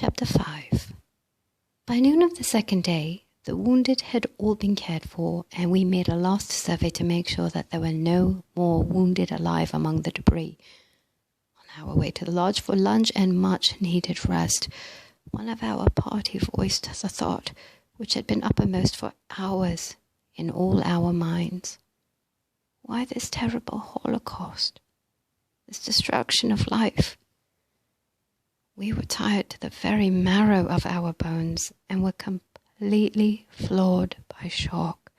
Chapter 5. By noon of the second day, the wounded had all been cared for, and we made a last survey to make sure that there were no more wounded alive among the debris. On our way to the lodge for lunch and much-needed rest, one of our party voiced the thought which had been uppermost for hours in all our minds. Why this terrible holocaust? This destruction of life? We were tired to the very marrow of our bones and were completely floored by shock.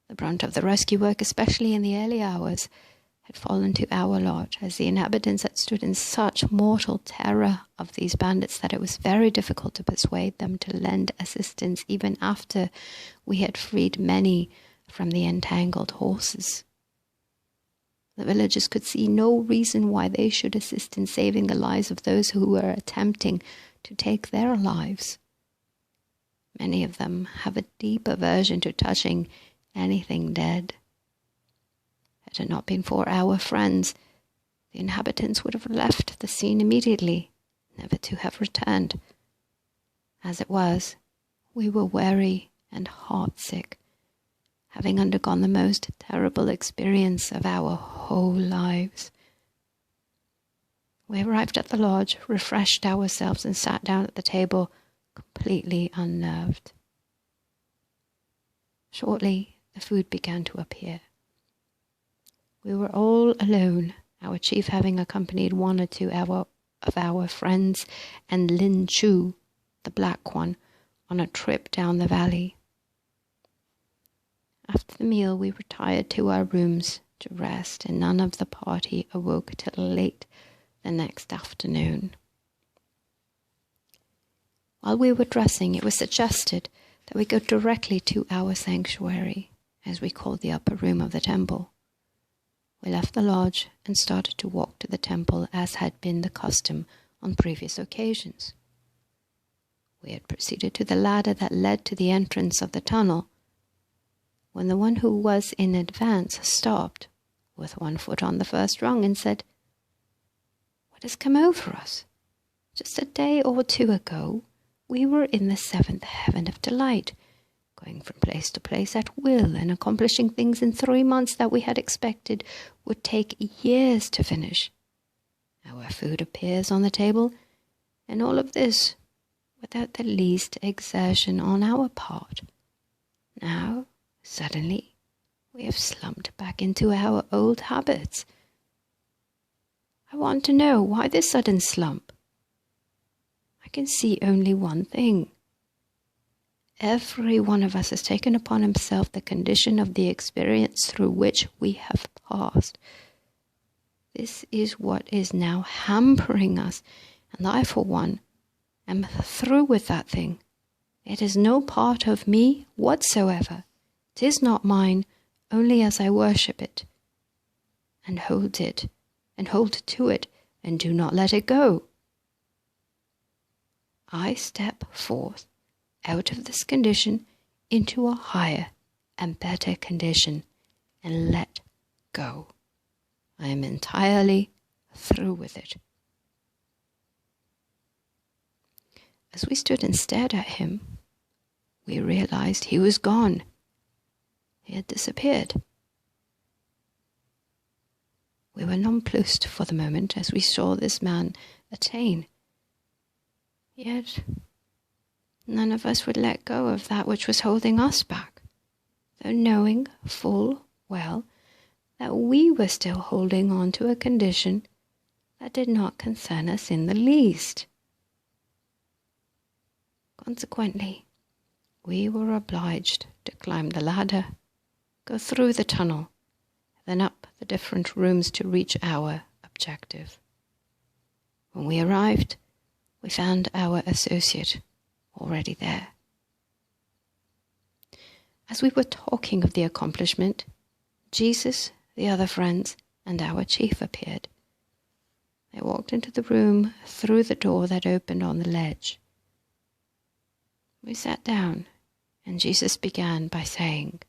The brunt of the rescue work, especially in the early hours, had fallen to our lot, as the inhabitants had stood in such mortal terror of these bandits that it was very difficult to persuade them to lend assistance even after we had freed many from the entangled horses. The villagers could see no reason why they should assist in saving the lives of those who were attempting to take their lives. Many of them have a deep aversion to touching anything dead. Had it not been for our friends, the inhabitants would have left the scene immediately, never to have returned. As it was, we were weary and heartsick, having undergone the most terrible experience of our whole lives. We arrived at the lodge, refreshed ourselves, and sat down at the table, completely unnerved. Shortly, the food began to appear. We were all alone, our chief having accompanied one or two of our friends and Lin Chu, the black one, on a trip down the valley. After the meal, we retired to our rooms to rest, and none of the party awoke till late the next afternoon. While we were dressing, it was suggested that we go directly to our sanctuary, as we called the upper room of the temple. We left the lodge and started to walk to the temple as had been the custom on previous occasions. We had proceeded to the ladder that led to the entrance of the tunnel, when the one who was in advance stopped, with one foot on the first rung, and said, "What has come over us? Just a day or two ago, we were in the seventh heaven of delight, going from place to place at will and accomplishing things in 3 months that we had expected would take years to finish. Our food appears on the table, and all of this without the least exertion on our part. Now, suddenly, we have slumped back into our old habits. I want to know why this sudden slump. I can see only one thing. Every one of us has taken upon himself the condition of the experience through which we have passed. This is what is now hampering us, and I, for one, am through with that thing. It is no part of me whatsoever. 'Tis not mine, only as I worship it, and hold to it, and do not let it go. I step forth out of this condition into a higher and better condition, and let go. I am entirely through with it." As we stood and stared at him, we realized he was gone. He had disappeared. We were nonplussed for the moment as we saw this man attain. Yet none of us would let go of that which was holding us back, though knowing full well that we were still holding on to a condition that did not concern us in the least. Consequently, we were obliged to climb the ladder, go through the tunnel, then up the different rooms to reach our objective. When we arrived, we found our associate already there. As we were talking of the accomplishment, Jesus, the other friends, and our chief appeared. They walked into the room through the door that opened on the ledge. We sat down, and Jesus began by saying,